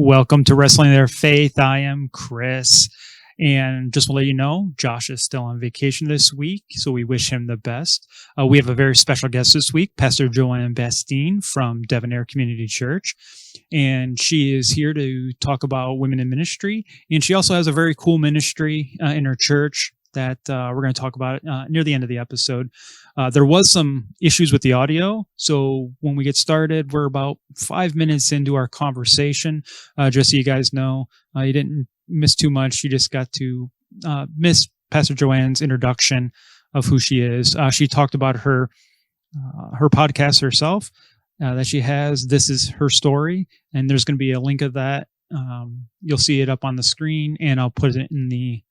Welcome to Wrestling Their Faith. I am Chris. And just to let you know, Josh is still on vacation this week, so we wish him the best. We have a very special guest this week, Pastor JoAnn Bastien from Debonair Community Church. And she is here to talk about women in ministry. And she also has a very cool ministry in her church that we're going to talk about near the end of the episode. There was some issues with the audio, so when we get started, we're about 5 minutes into our conversation. Just so you guys know, you didn't miss too much. You just got to miss Pastor JoAnn's introduction of who she is. She talked about her podcast herself that she has. This is her story, and there's going to be a link of that. You'll see it up on the screen, and I'll put it in the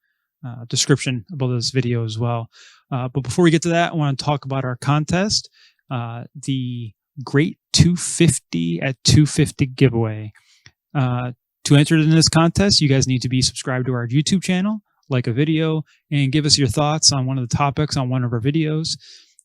description above this video as well. But before we get to that, I want to talk about our contest, the Great 250 at 250 giveaway. To enter in this contest, you guys need to be subscribed to our YouTube channel, like a video, and give us your thoughts on one of the topics on one of our videos.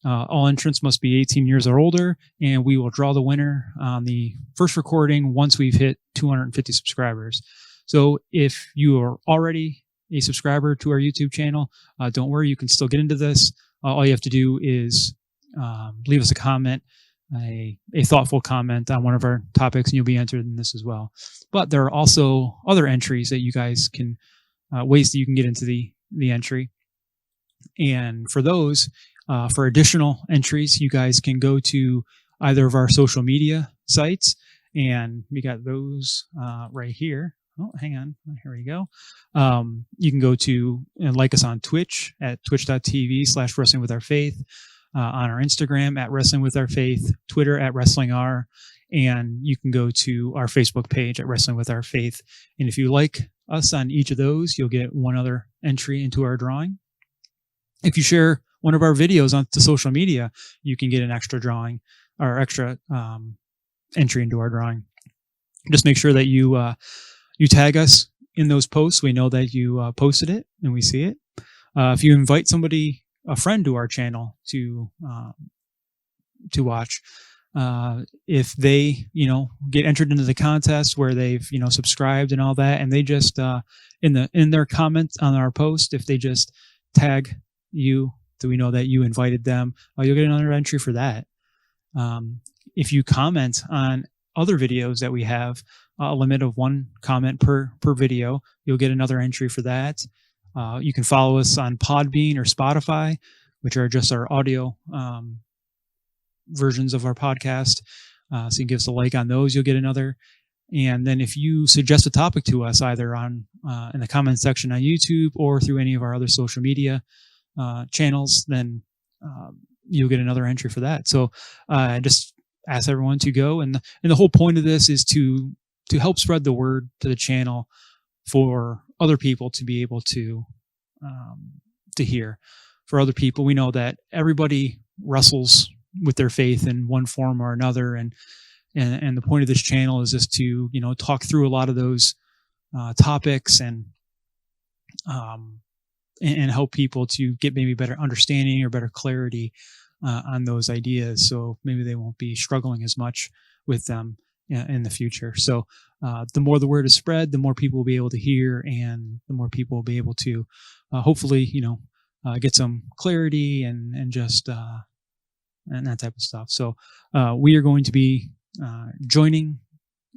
All entrants must be 18 years or older, and we will draw the winner on the first recording once we've hit 250 subscribers. So if you are already a subscriber to our YouTube channel, don't worry, you can still get into this. All you have to do is leave us a comment, a thoughtful comment on one of our topics, and you'll be entered in this as well. But there are also other entries that you guys can, ways that you can get into the entry. And for those, for additional entries, you guys can go to either of our social media sites, and we got those right here. Oh, hang on. Here we go. You can go to and like us on Twitch at twitch.tv/wrestlingwithourfaith, on our Instagram at Wrestling With Our Faith, Twitter at WrestlingR, and you can go to our Facebook page at Wrestling With Our Faith. And if you like us on each of those, you'll get one other entry into our drawing. If you share one of our videos onto social media, you can get an extra drawing or extra entry into our drawing. Just make sure that you tag us in those posts. We know that you posted it and we see it. If you invite a friend to our channel to watch, if they, get entered into the contest where they've, subscribed and all that, and they just, in their comments on our post, if they just tag you, so we know that you invited them, you'll get another entry for that. If you comment on other videos that we have, a limit of one comment per video, you'll get another entry for that. You can follow us on Podbean or Spotify, which are just our audio versions of our podcast. So you can give us a like on those, you'll get another. And then if you suggest a topic to us, either on in the comment section on YouTube or through any of our other social media channels, then you'll get another entry for that. So just ask everyone to go. And the whole point of this is to help spread the word to the channel for other people to be able to hear. For other people, we know that everybody wrestles with their faith in one form or another, and the point of this channel is just to talk through a lot of those topics and help people to get maybe better understanding or better clarity on those ideas, so maybe they won't be struggling as much with them in the future. So the more the word is spread, the more people will be able to hear, and the more people will be able to hopefully get some clarity and just and that type of stuff. So we are going to be joining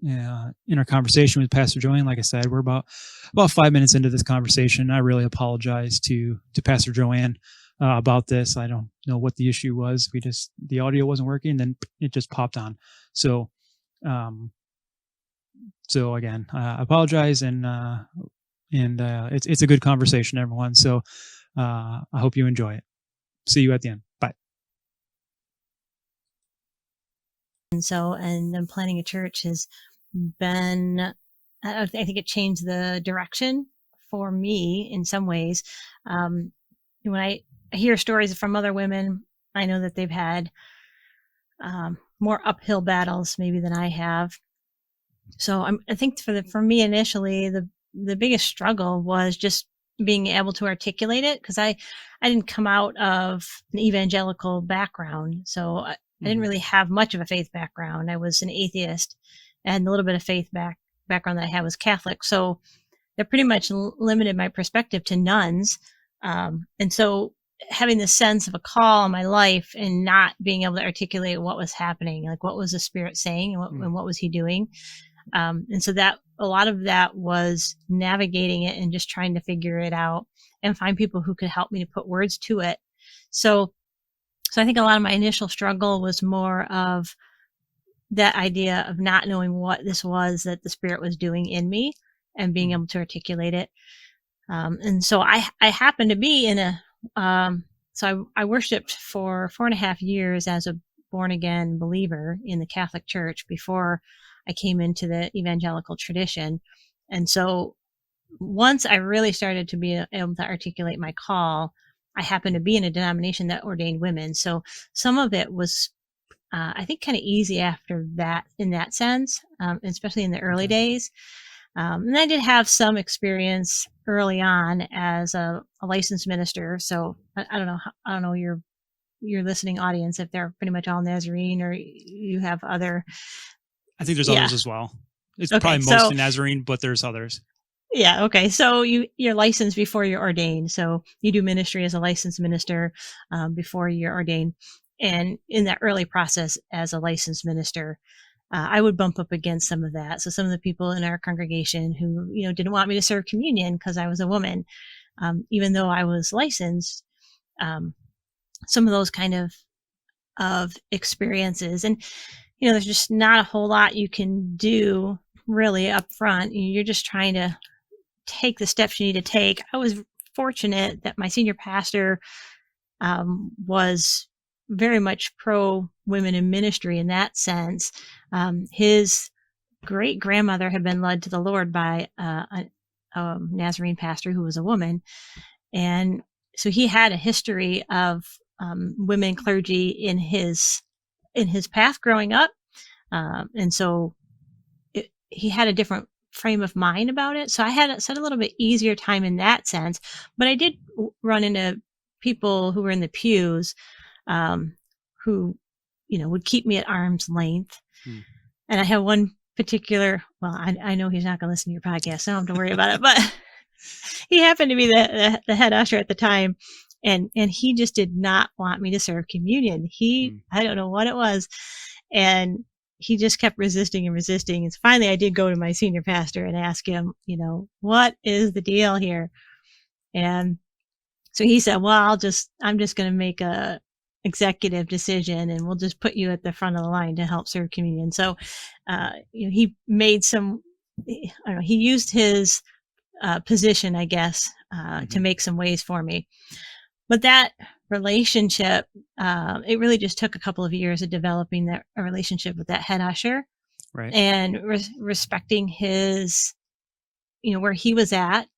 in our conversation with Pastor JoAnn. Like I said, we're about 5 minutes into this conversation. I really apologize to Pastor JoAnn about this. I don't know what the issue was. The audio wasn't working, then it just popped on. So again, I apologize, and it's a good conversation, everyone. So I hope you enjoy it. See you at the end. Bye. And then planning a church has been, I think it changed the direction for me in some ways. When I hear stories from other women, I know that they've had more uphill battles maybe than I have. So I think for me initially, the biggest struggle was just being able to articulate it, because I didn't come out of an evangelical background. So I didn't really have much of a faith background. I was an atheist. I had a little bit of faith background that I had was Catholic. So that pretty much limited my perspective to nuns. And so having this sense of a call in my life and not being able to articulate what was happening, like what was the Spirit saying and what was he doing. And so that a lot of that was navigating it and just trying to figure it out and find people who could help me to put words to it. So I think a lot of my initial struggle was more of that idea of not knowing what this was that the Spirit was doing in me and being able to articulate it. And so I happened to be in so I worshiped for 4.5 years as a born again believer in the Catholic Church before I came into the evangelical tradition. And so once I really started to be able to articulate my call, I happened to be in a denomination that ordained women. So some of it was, I think, kind of easy after that in that sense, especially in the early days. And I did have some experience early on as a licensed minister. So I don't know your listening audience, if they're pretty much all Nazarene or you have other. I think there's others as well. It's probably mostly Nazarene, but there's others. Yeah. Okay. So you're licensed before you're ordained. So you do ministry as a licensed minister before you're ordained. And in that early process as a licensed minister, I would bump up against some of that. So some of the people in our congregation who, didn't want me to serve communion because I was a woman, even though I was licensed, some of those kind of experiences. And, there's just not a whole lot you can do really up front. You're just trying to take the steps you need to take. I was fortunate that my senior pastor was very much pro women in ministry in that sense. His great grandmother had been led to the Lord by a Nazarene pastor who was a woman. And so he had a history of women clergy in his path growing up. And so he had a different frame of mind about it. So I had a little bit easier time in that sense, but I did run into people who were in the pews, who, would keep me at arm's length. And I have one particular, well, I know he's not going to listen to your podcast, so I don't have to worry about it, but he happened to be the head usher at the time. And he just did not want me to serve communion. I don't know what it was. And he just kept resisting and resisting. And finally I did go to my senior pastor and ask him, what is the deal here? And so he said, well, I'm just going to make a executive decision and we'll just put you at the front of the line to help serve communion. So, he made he used his position, I guess, to make some ways for me. But that relationship, it really just took a couple of years of developing a relationship with that head usher, right? And respecting his, where he was at.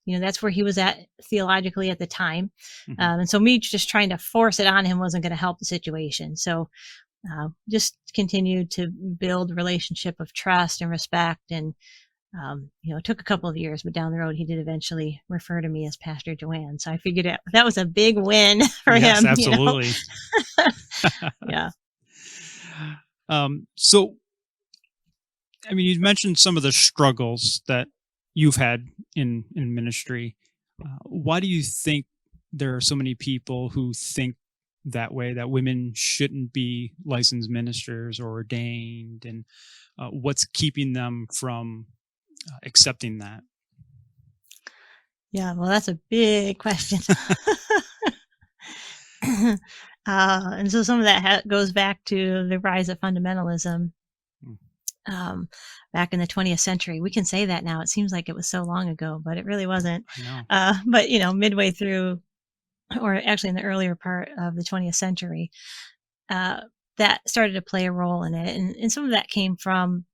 That's where he was at theologically at the time. And so me just trying to force it on him wasn't going to help the situation. So just continued to build a relationship of trust and respect. And, it took a couple of years, but down the road, he did eventually refer to me as Pastor JoAnn. So I figured that was a big win for him. Yes, absolutely. Yeah. So, you mentioned some of the struggles that you've had in ministry. Why do you think there are so many people who think that way, that women shouldn't be licensed ministers or ordained, and what's keeping them from accepting that? Yeah, well, that's a big question. And so some of that goes back to the rise of fundamentalism. Back in the 20th century. We can say that now. It seems like it was so long ago, but it really wasn't. But, midway through, or actually in the earlier part of the 20th century, that started to play a role in it. And some of that came from,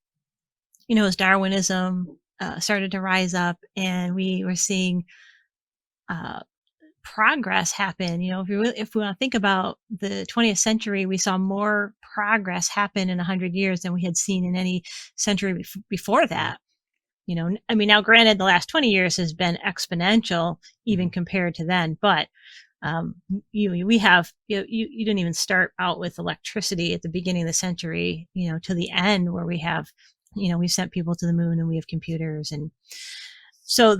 as Darwinism started to rise up and we were seeing progress happen. If we want to think about the 20th century, we saw more progress happen in 100 years than we had seen in any century before that. Now granted, the last 20 years has been exponential even compared to then, but we have, you didn't even start out with electricity at the beginning of the century, to the end where we have we've sent people to the moon and we have computers. And so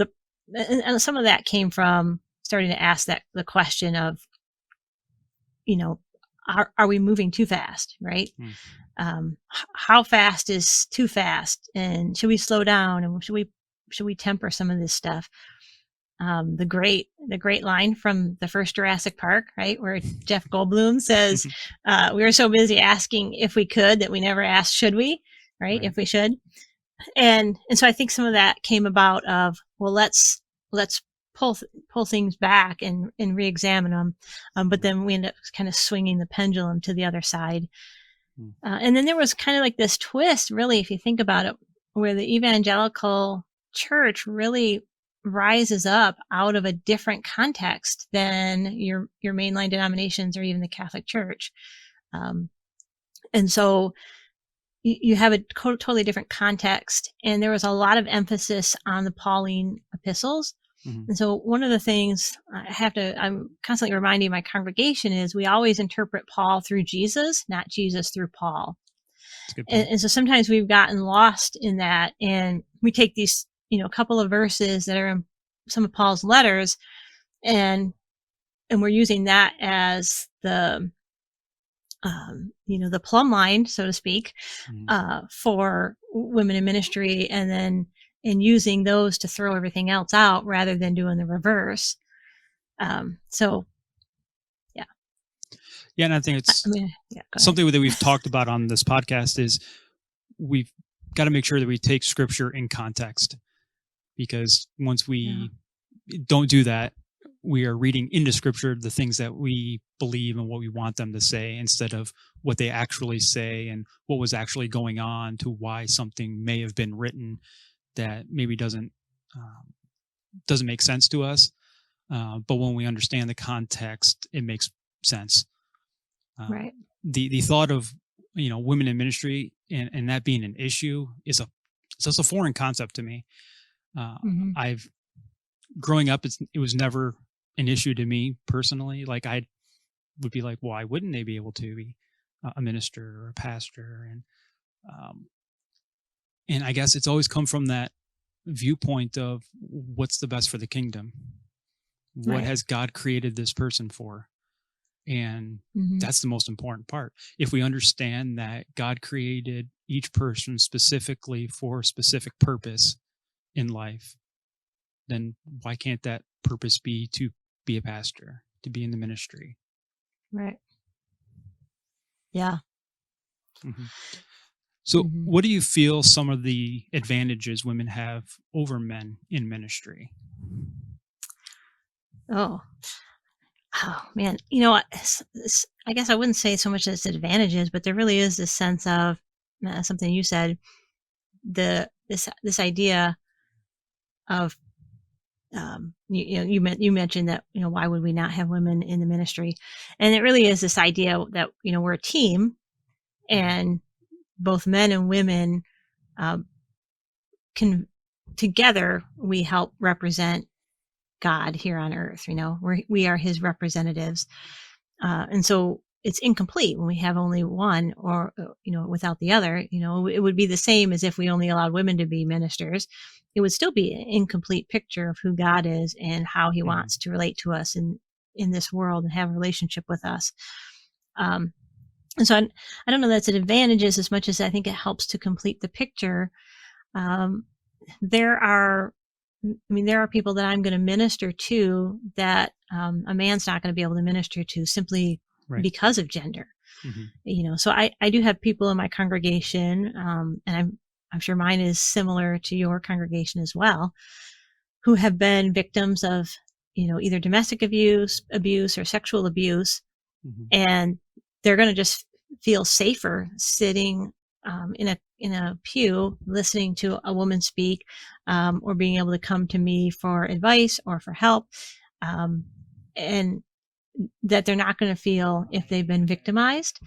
and some of that came from starting to ask the question of, are we moving too fast? Right. How fast is too fast, and should we slow down, and should we temper some of this stuff? The great line from the first Jurassic Park, right, where Jeff Goldblum says, "We were so busy asking if we could that we never asked should we, right? If we should." And so I think some of that came about of, well, let's pull things back and re-examine them, but then we end up kind of swinging the pendulum to the other side. And then there was kind of like this twist, really, if you think about it, where the evangelical church really rises up out of a different context than your mainline denominations or even the Catholic Church. And so you have a totally different context, and there was a lot of emphasis on the Pauline epistles. And so one of the things I'm constantly reminding my congregation is we always interpret Paul through Jesus, not Jesus through Paul. And so sometimes we've gotten lost in that, and we take these, a couple of verses that are in some of Paul's letters, and we're using that as the, the plumb line, so to speak, for women in ministry, and using those to throw everything else out rather than doing the reverse. So, yeah. Yeah, and I think it's something that we've talked about on this podcast is we've got to make sure that we take Scripture in context, because once we don't do that, we are reading into Scripture the things that we believe and what we want them to say, instead of what they actually say and what was actually going on to why something may have been written that maybe doesn't make sense to us. But when we understand the context, it makes sense. Right. The thought of, women in ministry and that being an issue is a foreign concept to me. I've growing up, it was never an issue to me personally. Like, I would be like, why wouldn't they be able to be a minister or a pastor? And I guess it's always come from that viewpoint of what's the best for the kingdom. What has God created this person for? And that's the most important part. If we understand that God created each person specifically for a specific purpose in life, then why can't that purpose be to be a pastor, to be in the ministry? Right. Yeah. So what do you feel some of the advantages women have over men in ministry? Oh man. I guess I wouldn't say so much as advantages, but there really is this sense of something you said, this idea of, you mentioned that, why would we not have women in the ministry? And it really is this idea that, we're a team, and both men and women can together, we help represent God here on earth. We are his representatives. And so it's incomplete when we have only one, or, without the other. It would be the same as if we only allowed women to be ministers. It would still be an incomplete picture of who God is and how he wants to relate to us in this world and have a relationship with us. And so I don't know that's an advantage as much as I think it helps to complete the picture. There are people that I'm going to minister to that a man's not going to be able to minister to simply because of gender. So I do have people in my congregation, and I'm sure mine is similar to your congregation as well, who have been victims of, either domestic abuse or sexual abuse. And they're going to just feel safer sitting in a pew listening to a woman speak, or being able to come to me for advice or for help, and that they're not going to feel if they've been victimized.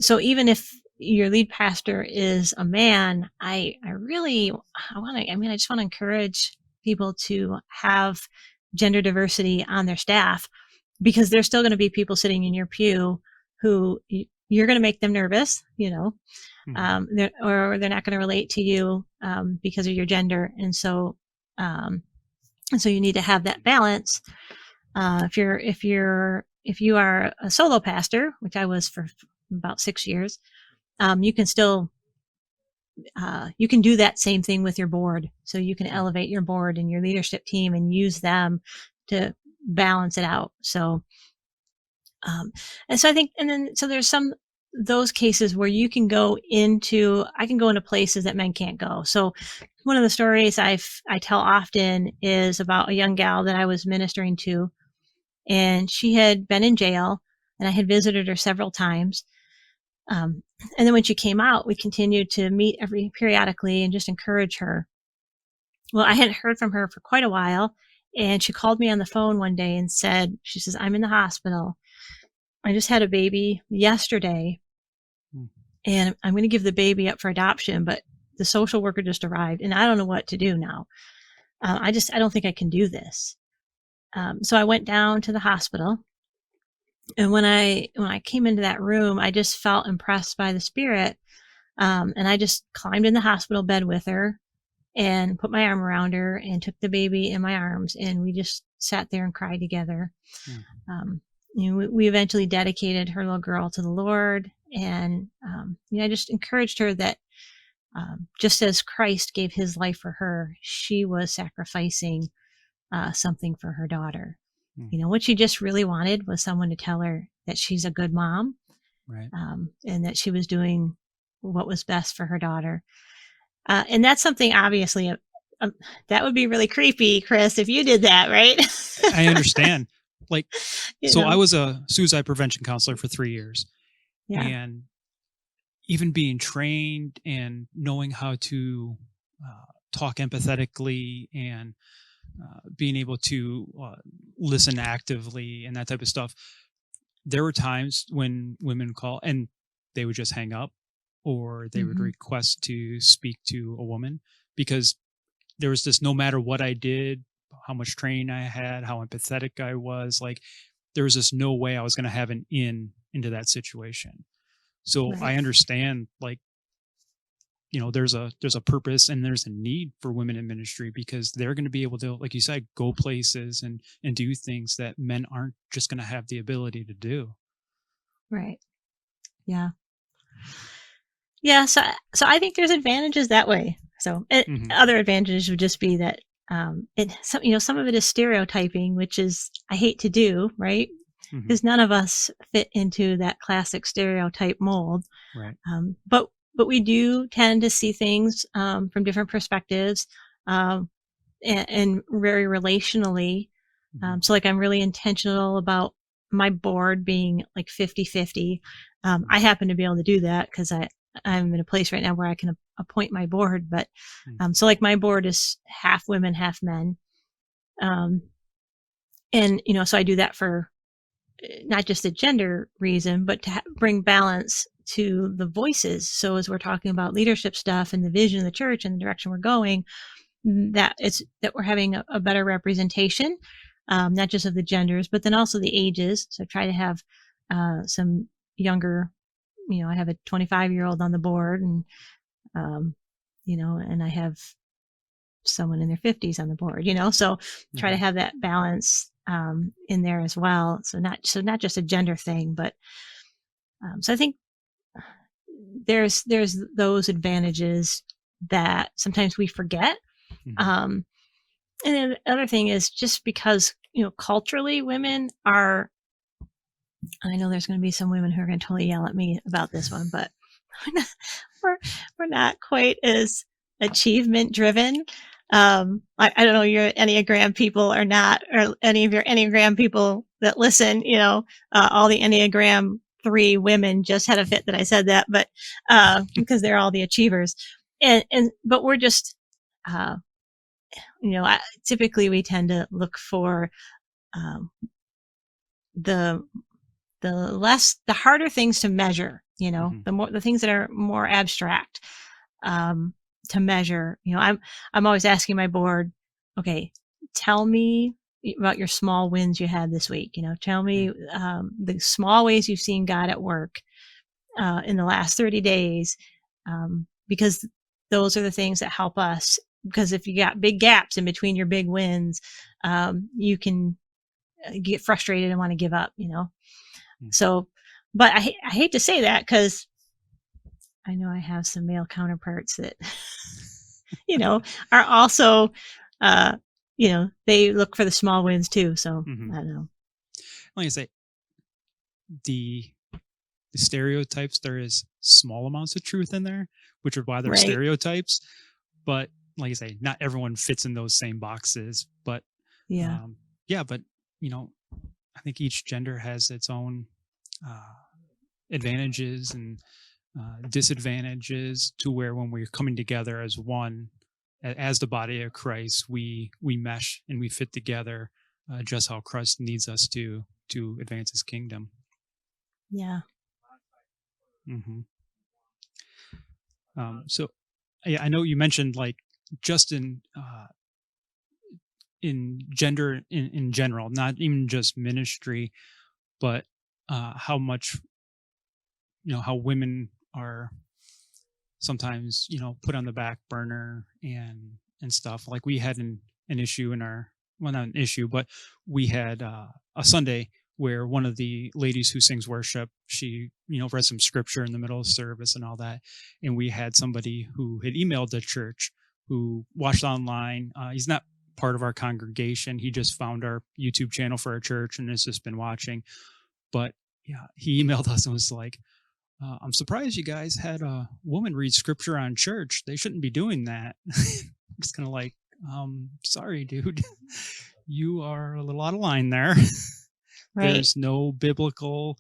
So even if your lead pastor is a man, I just want to encourage people to have gender diversity on their staff, because there's still going to be people sitting in your pew who you're going to make them nervous, Mm-hmm. or they're not going to relate to you because of your gender. And so you need to have that balance. If you are a solo pastor, which I was for about 6 years, you can still you can do that same thing with your board. So you can elevate your board and your leadership team and use them to balance it out. So, and so I think, and then, so there's those cases where I can go into places that men can't go. So one of the stories I tell often is about a young gal that I was ministering to, and she had been in jail, and I had visited her several times. And then when she came out, we continued to meet periodically and just encourage her. Well, I hadn't heard from her for quite a while, and she called me on the phone one day and she says, I'm in the hospital. I just had a baby yesterday, and I'm going to give the baby up for adoption, but the social worker just arrived, and I don't know what to do now. I don't think I can do this. So I went down to the hospital, and when I came into that room, I just felt impressed by the Spirit, and I just climbed in the hospital bed with her and put my arm around her and took the baby in my arms, and we just sat there and cried together. We eventually dedicated her little girl to the Lord, and I just encouraged her that just as Christ gave his life for her, she was sacrificing something for her daughter. What she just really wanted was someone to tell her that she's a good mom, right? And that she was doing what was best for her daughter. And that's something, obviously, that would be really creepy, Chris, if you did that, right? I understand. I was a suicide prevention counselor for 3 years. Yeah. And even being trained and knowing how to talk empathetically and being able to listen actively and that type of stuff, there were times when women call and they would just hang up, or they would request to speak to a woman, because there was this, no matter what I did, how much training I had, how empathetic I was, there was this no way I was going to have an into that situation. So Right. I understand, there's a purpose and there's a need for women in ministry, because they're going to be able to, like you said, go places and do things that men aren't just going to have the ability to do. Right. Yeah. Yeah. So I think there's advantages that way. So other advantages would just be that some of it is stereotyping, which is, I hate to do, right? Because none of us fit into that classic stereotype mold. Right. But we do tend to see things from different perspectives, and very relationally. So I'm really intentional about my board being like 50-50. I happen to be able to do that because I'm in a place right now where I can appoint my board. But so my board is half women, half men. And, so I do that for not just a gender reason, but to bring balance to the voices. So as we're talking about leadership stuff and the vision of the church and the direction we're going, that we're having a better representation, not just of the genders, but then also the ages. So I try to have some younger, I have a 25-year-old on the board, and and I have someone in their 50s on the board, so try to have that balance in there as well. So not just a gender thing, but so I think there's those advantages that sometimes we forget. And then the other thing is, just because, culturally women are, I know there's going to be some women who are going to totally yell at me about this one, but we're not quite as achievement driven. I don't know, you're Enneagram people or not, or any of your Enneagram people that listen, all the Enneagram 3 women just had a fit that I said that, but because they're all the achievers. But we're just, typically we tend to look for the harder things to measure, the things that are more abstract to measure. I'm always asking my board, okay, tell me about your small wins you had this week. Tell me the small ways you've seen God at work. in the last 30 days, because those are the things that help us. Because if you got big gaps in between your big wins, you can get frustrated and want to give up, So, but I hate to say that, because I know I have some male counterparts that, are also, they look for the small wins too. So I don't know. Like I say, the stereotypes, there is small amounts of truth in there, which are why they're stereotypes. But like I say, not everyone fits in those same boxes. But but I think each gender has its own advantages and disadvantages, to where when we're coming together as one, as the body of Christ, we mesh and we fit together just how Christ needs us to advance his kingdom. Yeah. So yeah, I know you mentioned, like, just in gender in general, not even just ministry, but how much, how women are sometimes, put on the back burner and stuff. Like, we had an issue in our, well, not an issue, but we had a Sunday where one of the ladies who sings worship, she, read some scripture in the middle of service and all that. And we had somebody who had emailed the church, who watched online. He's not part of our congregation. He just found our YouTube channel for our church and has just been watching. But yeah, he emailed us and was like, I'm surprised you guys had a woman read scripture on church. They shouldn't be doing that. It's kind of like, sorry, dude, you are a little out of line there. Right. There's no biblical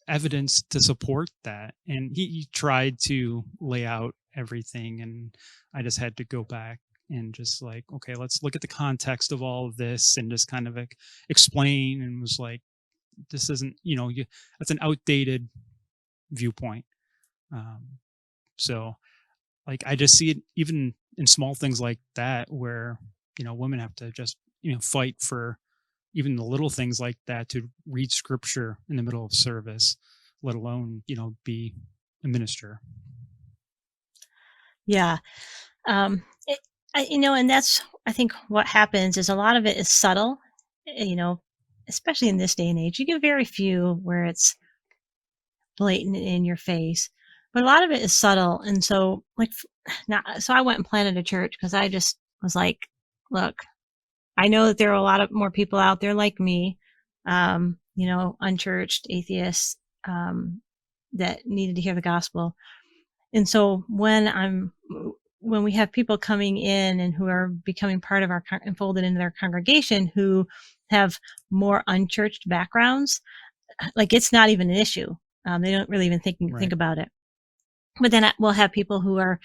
evidence to support that. And he tried to lay out everything, and I just had to go back and just like, okay, let's look at the context of all of this and just kind of explain, and was like, this isn't, that's an outdated viewpoint. So like, I just see it even in small things like that, where, women have to just, fight for even the little things like that, to read scripture in the middle of service, let alone, be a minister. Yeah. And that's, I think what happens is a lot of it is subtle, especially in this day and age. You get very few where it's blatant in your face, but a lot of it is subtle. And so, like, so I went and planted a church because I just was like, look, I know that there are a lot of more people out there like me, unchurched atheists, that needed to hear the gospel. And so when we have people coming in and who are becoming part of our, enfolded into their congregation, who have more unchurched backgrounds, like, it's not even an issue. They don't really even think about it. But then we'll have people who are,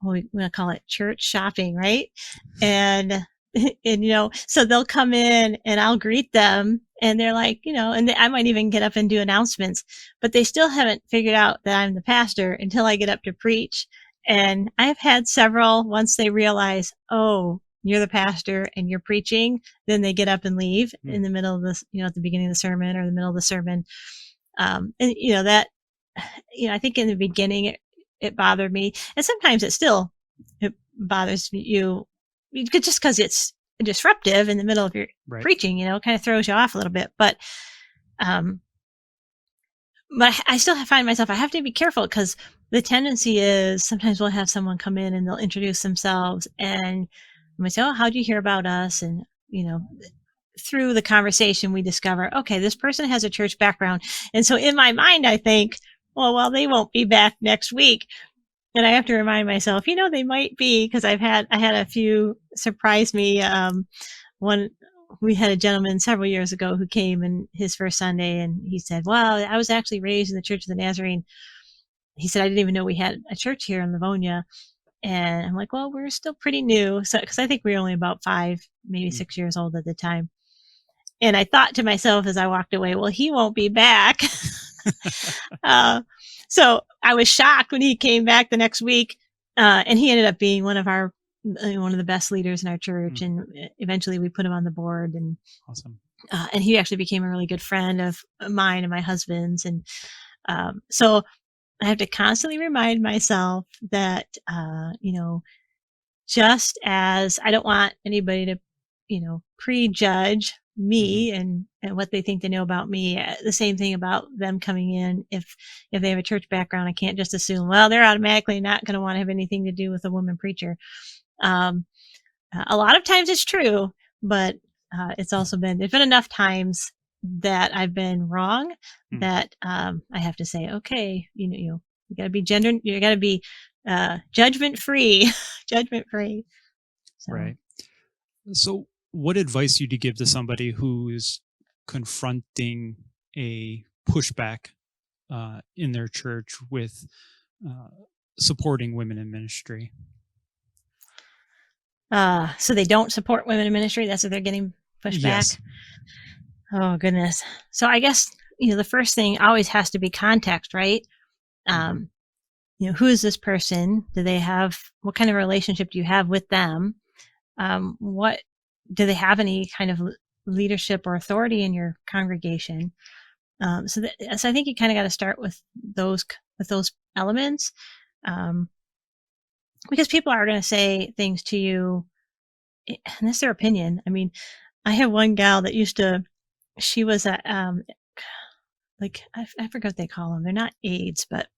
we call it church shopping, right? And so they'll come in and I'll greet them, and they're like, and I might even get up and do announcements, but they still haven't figured out that I'm the pastor until I get up to preach. And I've had several, once they realize, oh, you're the pastor and you're preaching, then they get up and leave in the middle of this, at the beginning of the sermon or the middle of the sermon. And that, I think in the beginning it bothered me, and sometimes it bothers you, just because it's disruptive in the middle of your preaching, kind of throws you off a little bit. But I still find myself, I have to be careful, because the tendency is sometimes we'll have someone come in and they'll introduce themselves, and I might say, oh, how'd you hear about us? And, through the conversation we discover, okay, this person has a church background. And so in my mind, I think, well, they won't be back next week. And I have to remind myself, they might be, because I had a few surprise me. We had a gentleman several years ago who came in his first Sunday, and he said, well, I was actually raised in the Church of the Nazarene. He said, I didn't even know we had a church here in Livonia. And I'm like, well, we're still pretty new. So, because I think we were only about 5, maybe 6 years old at the time. And I thought to myself as I walked away, well, he won't be back. So I was shocked when he came back the next week. And he ended up being one of the best leaders in our church. And eventually we put him on the board. And awesome. And he actually became a really good friend of mine and my husband's. And so I have to constantly remind myself that, just as I don't want anybody to, prejudge Hmm. me and what they think they know about me. The same thing about them coming in. If they have a church background, I can't just assume, well, they're automatically not going to want to have anything to do with a woman preacher. Um, a lot of times it's true, but there's been enough times that I've been wrong that I have to say, okay, you got to be you got to be judgment free, judgment free. So, Right. So, what advice would you give to somebody who's confronting a pushback in their church with uh, supporting women in ministry? so they don't support women in ministry. That's what they're getting pushed Yes. back. Oh goodness. So I guess the first thing always has to be context, right? Hmm. Um, who is this person? Do they have what kind of relationship do you have with them? What do they have any kind of leadership or authority in your congregation? So I think you kind of got to start those with those elements, um, because people are going to say things to you, and that's their opinion. I mean, I have one gal that used to. She was at like I forget what they call them. They're not aides, but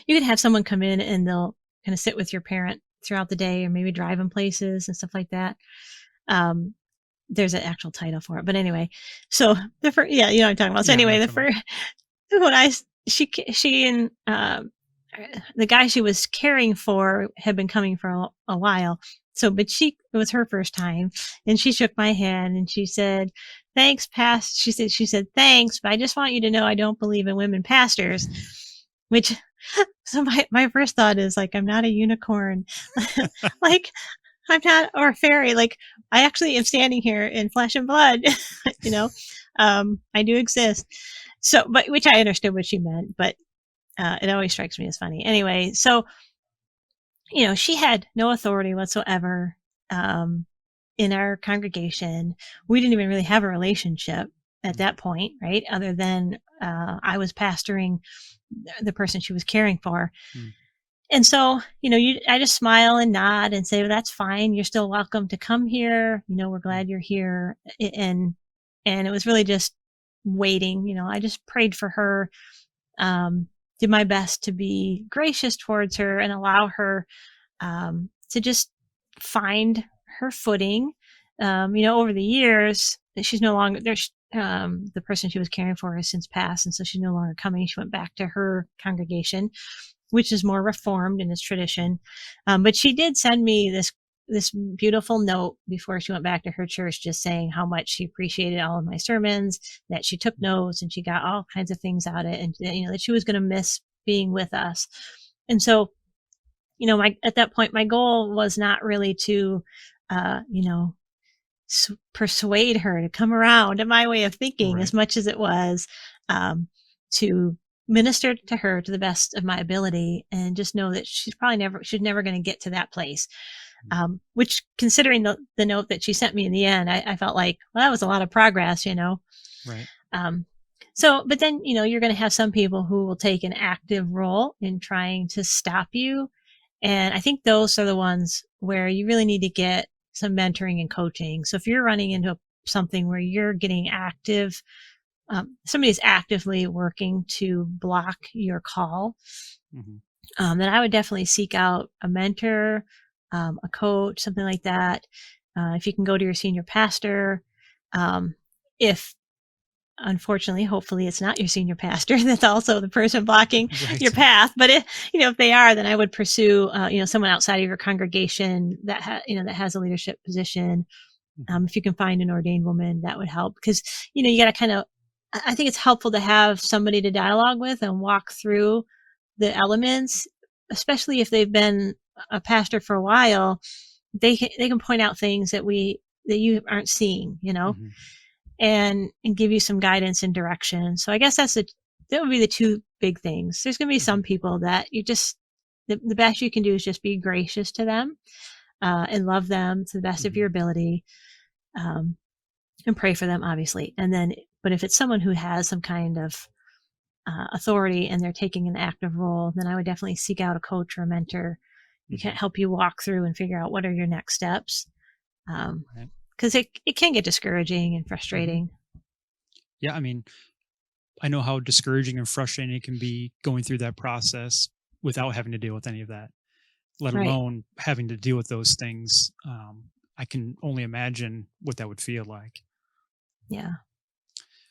you can have someone come in and they'll kind of sit with your parent throughout the day, or maybe drive them places and stuff like that. Um, there's an actual title for it, but anyway. So yeah, you know what I'm talking about. So Yeah, I know anyway, what the you're talking first when I she and the guy she was caring for had been coming for a while. So, but it was her first time, and she shook my hand and she said, "Thanks, past." She said, "Thanks, but I just want you to know I don't believe in women pastors." Which, so my first thought is like, I'm not a unicorn, like I'm not, or a fairy. Like I actually am standing here in flesh and blood, you know. I do exist. So, but which I understood what she meant, but it always strikes me as funny. Anyway, so she had no authority whatsoever in our congregation. We didn't even really have a relationship at that point, right? Other than I was pastoring the person she was caring for. about. And so, I just smile and nod and say, well, that's fine. You're still welcome to come here. We're glad you're here. And it was really just waiting. I just prayed for her, did my best to be gracious towards her and allow her to just find her footing. Over the years, she's no longer there's the person she was caring for has since passed, and so she's no longer coming. She went back to her congregation, which is more reformed in its tradition. But she did send me this beautiful note before she went back to her church, just saying how much she appreciated all of my sermons, that she took notes and she got all kinds of things out of it, and that she was going to miss being with us. And so, at that point, my goal was not really to, uh, you know, persuade her to come around to my way of thinking, Right. as much as it was um, to minister to her to the best of my ability, and just know that she's never going to get to that place. Which, considering the note that she sent me in the end, I felt like, well, that was a lot of progress. Right. Um, but then, you're going to have some people who will take an active role in trying to stop you. And I think those are the ones where you really need to get some mentoring and coaching. So if you're running into something where you're getting active, somebody's actively working to block your call, Hmm. then I would definitely seek out a mentor, a coach, something like that. If you can go to your senior pastor, if unfortunately, hopefully it's not your senior pastor that's also the person blocking your Right. path. But if they are, then I would pursue, someone outside of your congregation that has a leadership position. Hmm. If you can find an ordained woman, that would help, because, you got to I think it's helpful to have somebody to dialogue with and walk through the elements, especially if they've been a pastor for a while. They can point out things that you aren't seeing, Hmm. and give you some guidance and direction. So I guess that would be the two big things. There's going to be some Hmm. people that you just the best you can do is just be gracious to them, and love them to the best of Hmm. your ability. Um, and pray for them, obviously. And then, but if it's someone who has some kind of authority and they're taking an active role, then I would definitely seek out a coach or a mentor who can help you walk through and figure out what are your next steps. Because it can get discouraging and frustrating. Yeah, I mean, I know how discouraging and frustrating it can be going through that process without having to deal with any of that, let alone having to deal with those things. I can only imagine what that would feel like. Yeah.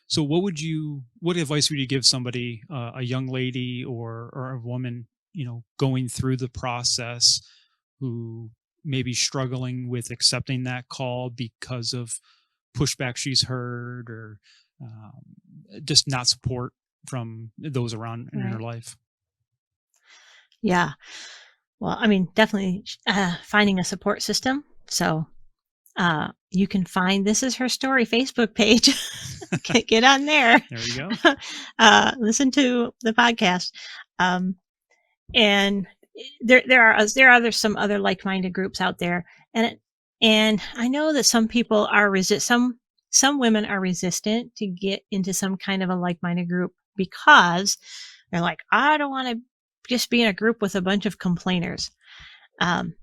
So what advice would you give somebody, a young lady or a woman, going through the process, who may be struggling with accepting that call because of pushback she's heard, or just not support from those around in her life? Yeah. Well, I mean, definitely finding a support system. So you can find This Is Her Story Facebook page. Get on there. There you go. Listen to the podcast. And there are some other like-minded groups out there. And I know that some people are some women are resistant to get into some kind of a like-minded group because they're like, I don't want to just be in a group with a bunch of complainers. It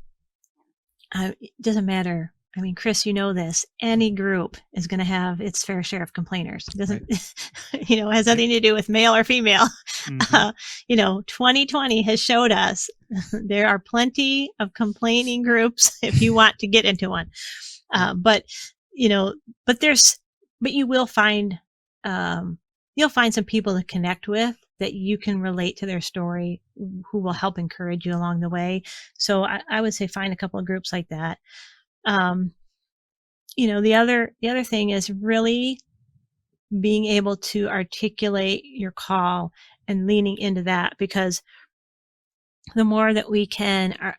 doesn't matter. I mean, Chris, you know this. Any group is going to have its fair share of complainers. It doesn't, it has nothing to do with male or female. 2020 has showed us there are plenty of complaining groups if you want to get into one. But you will find, you'll find some people to connect with that you can relate to their story, who will help encourage you along the way. So I would say find a couple of groups like that. The other thing is really being able to articulate your call and leaning into that, because the more that we can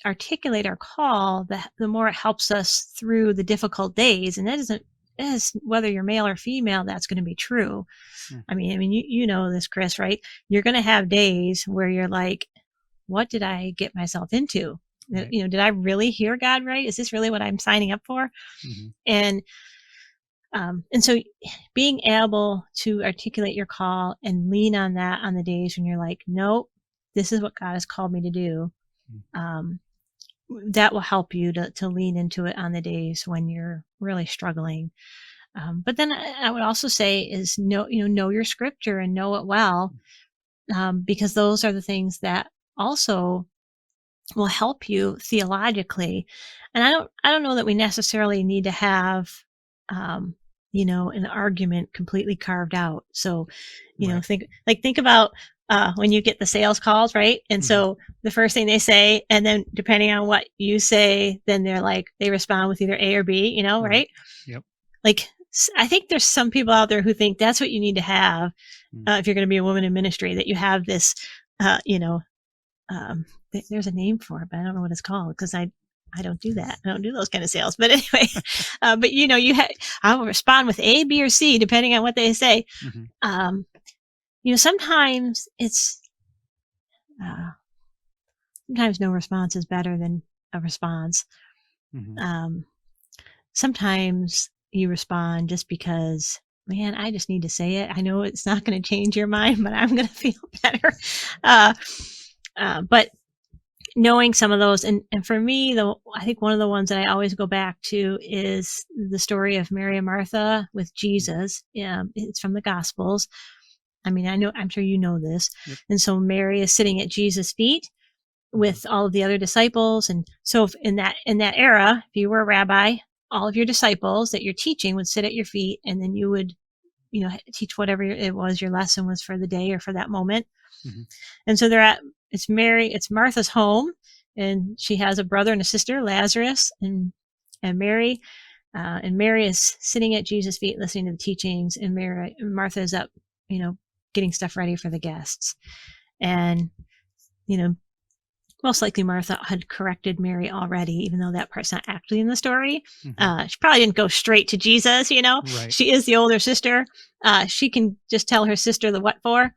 articulate our call, the more it helps us through the difficult days. And that is whether you're male or female, that's going to be true. I mean, you know this, Chris, right? You're going to have days where you're like, what did I get myself into? Right. Did I really hear God right? Is this really what I'm signing up for? And so being able to articulate your call and lean on that on the days when you're like, nope, this is what God has called me to do. That will help you to lean into it on the days when you're really struggling. But then I would also say is know your scripture and know it well, because those are the things that also will help you theologically. And I don't know that we necessarily need to have, an argument completely carved out. So, think about, when you get the sales calls, right? And so the first thing they say, and then depending on what you say, then they respond with either A or B, right? Yep. I think there's some people out there who think that's what you need to have, if you're going to be a woman in ministry, that you have this, there's a name for it, but I don't know what it's called, because I don't do that. I don't do those kind of sales. But anyway, I will respond with A, B, or C, depending on what they say. Sometimes sometimes no response is better than a response. Sometimes you respond just because, man, I just need to say it. I know it's not going to change your mind, but I'm going to feel better. But knowing some of those, and for me, I think one of the ones that I always go back to is the story of Mary and Martha with Jesus. It's from the Gospels. I mean, I'm sure you know this. Yep. And so Mary is sitting at Jesus' feet with all of the other disciples. And so in that era, if you were a rabbi, all of your disciples that you're teaching would sit at your feet, and then you would, teach whatever it was your lesson was for the day or for that moment. And so it's Martha's home, and she has a brother and a sister, Lazarus, and Mary. And Mary is sitting at Jesus' feet listening to the teachings, and Martha is up, getting stuff ready for the guests. And, most likely Martha had corrected Mary already, even though that part's not actually in the story. She probably didn't go straight to Jesus, Right. She is the older sister. She can just tell her sister the what for.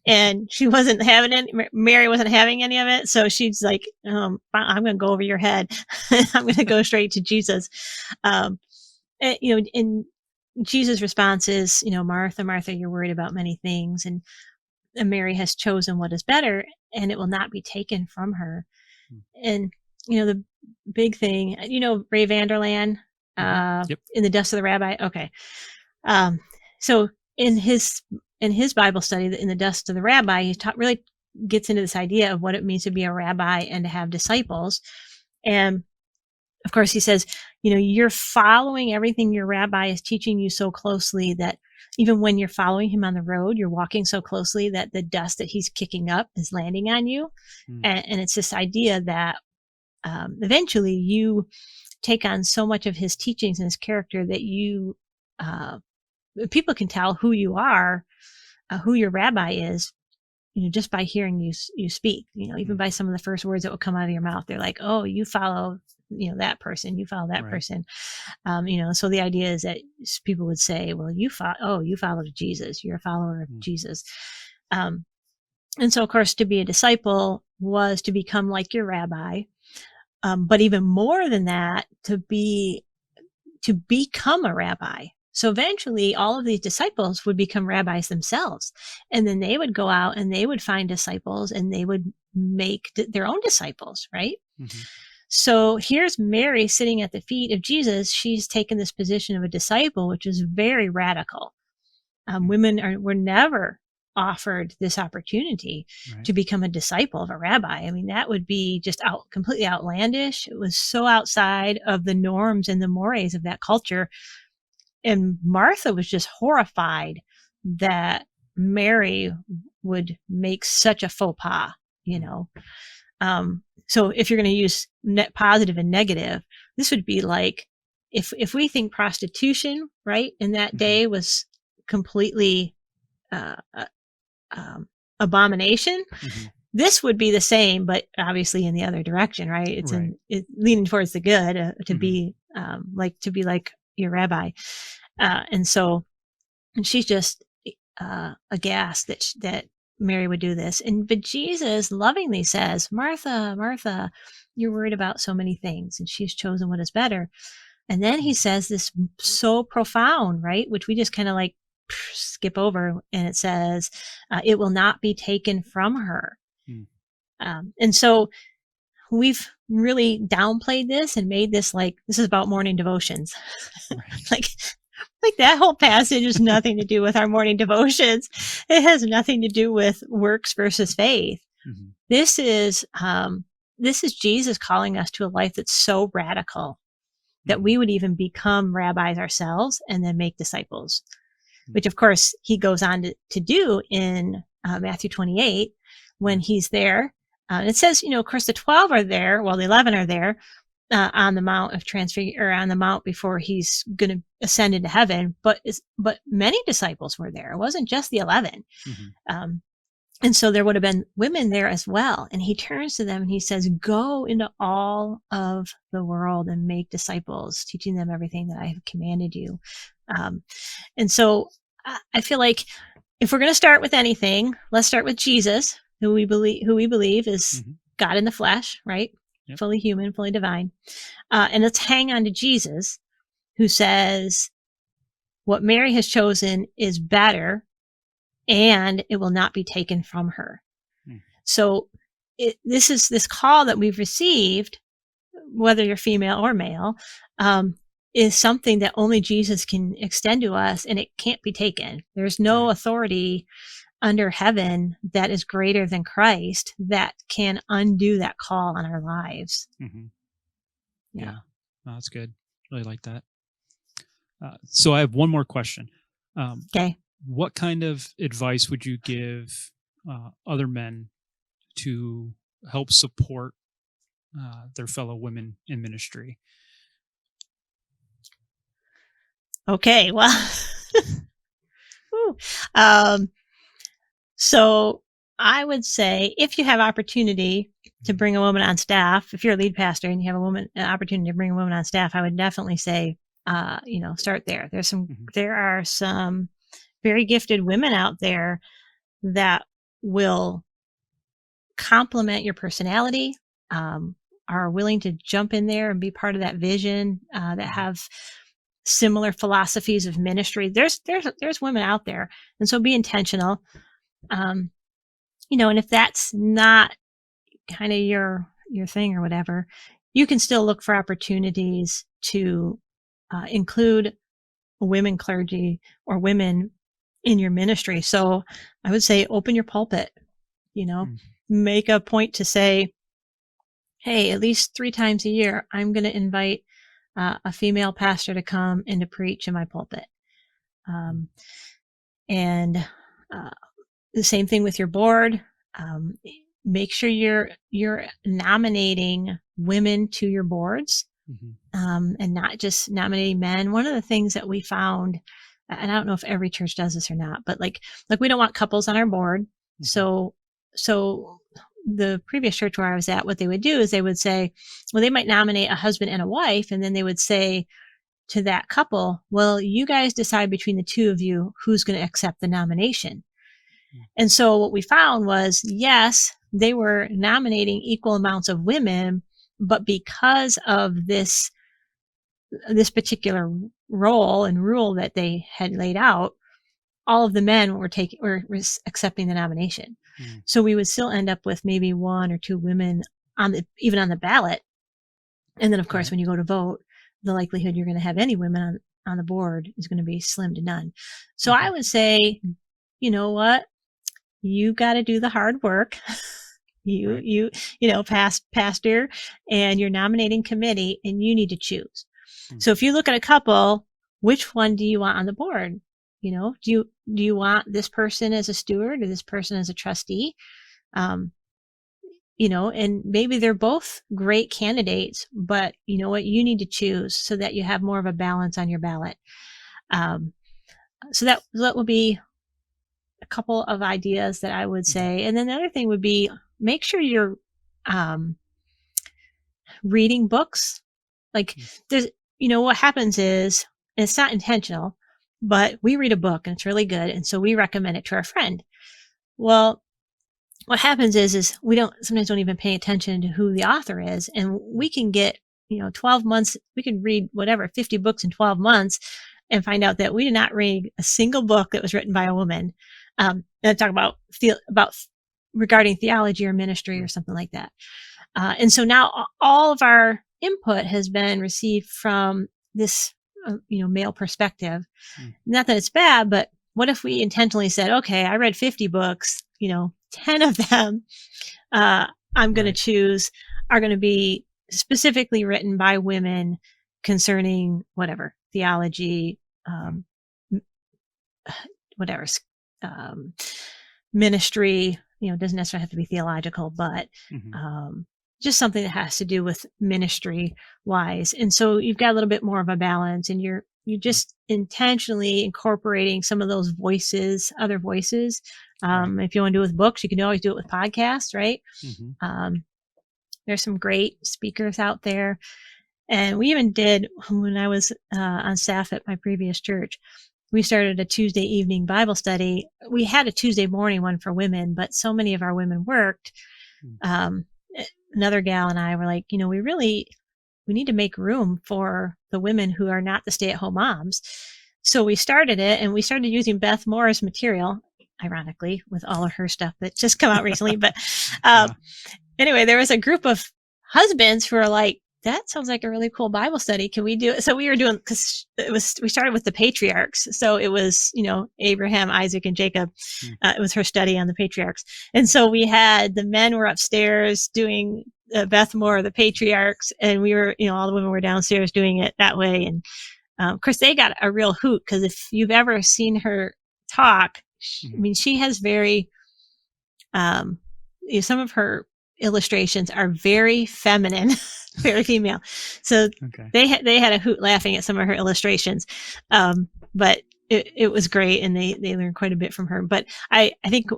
And she wasn't having it. Mary wasn't having any of it. So she's like, I'm going to go over your head. I'm going to go straight to Jesus. And Jesus' response is, Martha, Martha, you're worried about many things, and Mary has chosen what is better, and it will not be taken from her. And, the big thing, Ray Vanderland, Yep. in The Dust of the Rabbi. Okay. So in his Bible study, in The Dust of the Rabbi, he really gets into this idea of what it means to be a rabbi and to have disciples. And of course, he says, you're following everything your rabbi is teaching you so closely that even when you're following him on the road, you're walking so closely that the dust that he's kicking up is landing on you. And it's this idea that eventually you take on so much of his teachings and his character that you people can tell who you are, who your rabbi is, just by hearing you speak, even by some of the first words that will come out of your mouth. They're like, oh, you follow, that person, you follow that Right. person. So the idea is that people would say, well, you follow Jesus. You're a follower of Jesus. And so, of course, to be a disciple was to become like your rabbi. But even more than that, to become a rabbi. So eventually all of these disciples would become rabbis themselves. And then they would go out and they would find disciples and they would make their own disciples, right? So here's Mary sitting at the feet of Jesus. She's taken this position of a disciple, which is very radical. Women were never offered this opportunity to become a disciple of a rabbi. I mean, that would be just completely outlandish. It was so outside of the norms and the mores of that culture. And Martha was just horrified that Mary would make such a faux pas, So if you're going to use net positive and negative, this would be like if we think prostitution, right, in that day was completely abomination, this would be the same, but obviously in the other direction, right? It's leaning towards the good, to be like your rabbi. And she's just aghast that Mary would do this. But Jesus lovingly says, Martha, Martha, you're worried about so many things, and she's chosen what is better. And then he says this so profound, right? Which we just kind of like skip over. And it says, it will not be taken from her. And so we've really downplayed this and made this like, this is about morning devotions. like that whole passage has nothing to do with our morning devotions. It has nothing to do with works versus faith. This is Jesus calling us to a life that's so radical that we would even become rabbis ourselves and then make disciples, which of course he goes on to do in Matthew 28 when he's there. And it says, of course the 12 are there. Well, the 11 are there on the Mount of Transfiguration, or on the Mount before he's going to ascend into heaven. But many disciples were there. It wasn't just the 11. And so there would have been women there as well. And he turns to them and he says, go into all of the world and make disciples, teaching them everything that I have commanded you. And so I feel like if we're going to start with anything, let's start with Jesus, who we believe is God in the flesh, right? Yep. Fully human, fully divine. And let's hang on to Jesus, who says what Mary has chosen is better, and it will not be taken from her. So this call that we've received, whether you're female or male, is something that only Jesus can extend to us, and it can't be taken. There's no authority under heaven that is greater than Christ that can undo that call on our lives. Yeah. Oh, that's good. Really like that. So I have one more question. Okay. What kind of advice would you give other men to help support their fellow women in ministry? Okay, well, so I would say if you have opportunity to bring a woman on staff, if you're a lead pastor and you have an opportunity to bring a woman on staff, I would definitely say, start there. There are some very gifted women out there that will complement your personality, are willing to jump in there and be part of that vision, that have similar philosophies of ministry. There's women out there, and so be intentional. And if that's not kind of your thing or whatever, you can still look for opportunities to include women clergy or women in your ministry. So I would say open your pulpit, make a point to say, hey, at least 3 times a year, I'm going to invite a female pastor to come and to preach in my pulpit. And the same thing with your board. Make sure you're nominating women to your boards, and not just nominating men. One of the things that we found, and I don't know if every church does this or not, but like we don't want couples on our board. So the previous church where I was at, what they would do is they would say, well, they might nominate a husband and a wife, and then they would say to that couple, well, you guys decide between the two of you who's going to accept the nomination. And so what we found was, yes, they were nominating equal amounts of women, but because of this particular role and rule that they had laid out, all of the men were accepting the nomination. So we would still end up with maybe 1 or 2 women even on the ballot. And then of course, when you go to vote, the likelihood you're going to have any women on the board is going to be slim to none. So I would say, you know what? You got to do the hard work. Pastor and your nominating committee, and you need to choose. So if you look at a couple, which one do you want on the board? Do you want this person as a steward or this person as a trustee? And maybe they're both great candidates, but you know what? You need to choose so that you have more of a balance on your ballot. So that would be a couple of ideas that I would say. And then the other thing would be, make sure you're reading books. Like there's, what happens is, and it's not intentional, but we read a book and it's really good. And so we recommend it to our friend. Well, what happens is we sometimes don't even pay attention to who the author is. And we can get, 12 months, we can read 50 books in 12 months and find out that we did not read a single book that was written by a woman. And talk about regarding theology or ministry or something like that. And so now all of our input has been received from this, male perspective. Not that it's bad, but what if we intentionally said, okay, I read 50 books, 10 of them, I'm going to choose are going to be specifically written by women concerning whatever theology, whatever, ministry, doesn't necessarily have to be theological, but just something that has to do with ministry wise. And so you've got a little bit more of a balance, and you're just intentionally incorporating some of those voices, other voices. If you want to do it with books, you can always do it with podcasts, right? There's some great speakers out there. And we even did, when I was on staff at my previous church, we started a Tuesday evening Bible study. We had a Tuesday morning one for women, but so many of our women worked. Another gal and I were like, we need to make room for the women who are not the stay-at-home moms. So we started it, and we started using Beth Moore's material, ironically, with all of her stuff that just come out recently. But anyway, there was a group of husbands who are like, that sounds like a really cool Bible study. Can we do it? So we were doing, because we started with the patriarchs. So it was, Abraham, Isaac, and Jacob. It was her study on the patriarchs. And so we had the men were upstairs doing Beth Moore, the patriarchs, and we were, all the women were downstairs doing it that way. And of course, they got a real hoot, because if you've ever seen her talk, she has very, some of her illustrations are very feminine, very female. So they had a hoot laughing at some of her illustrations. But it was great, and they learned quite a bit from her. But I think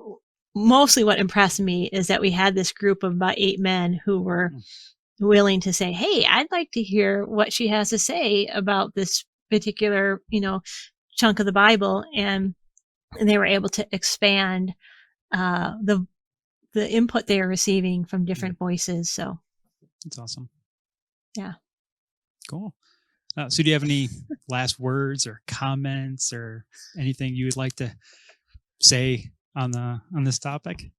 mostly what impressed me is that we had this group of about 8 men who were willing to say, hey, I'd like to hear what she has to say about this particular, chunk of the Bible. And they were able to expand the input they are receiving from different voices. So that's awesome. Yeah. Cool. So do you have any last words or comments or anything you would like to say on this topic?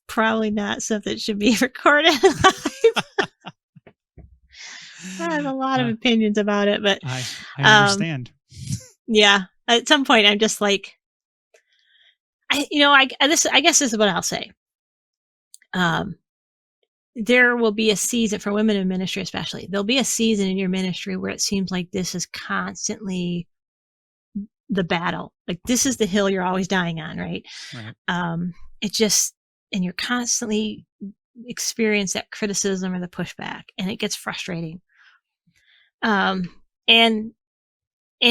Probably not something that should be recorded live. I have a lot of opinions about it, but I understand. Yeah, at some point I'm just like, I guess this is what I'll say. There will be a season for women in ministry, especially. There'll be a season in your ministry where it seems like this is constantly the battle. Like this is the hill you're always dying on, right? Right. It just, and you're constantly experience that criticism or the pushback, and it gets frustrating. And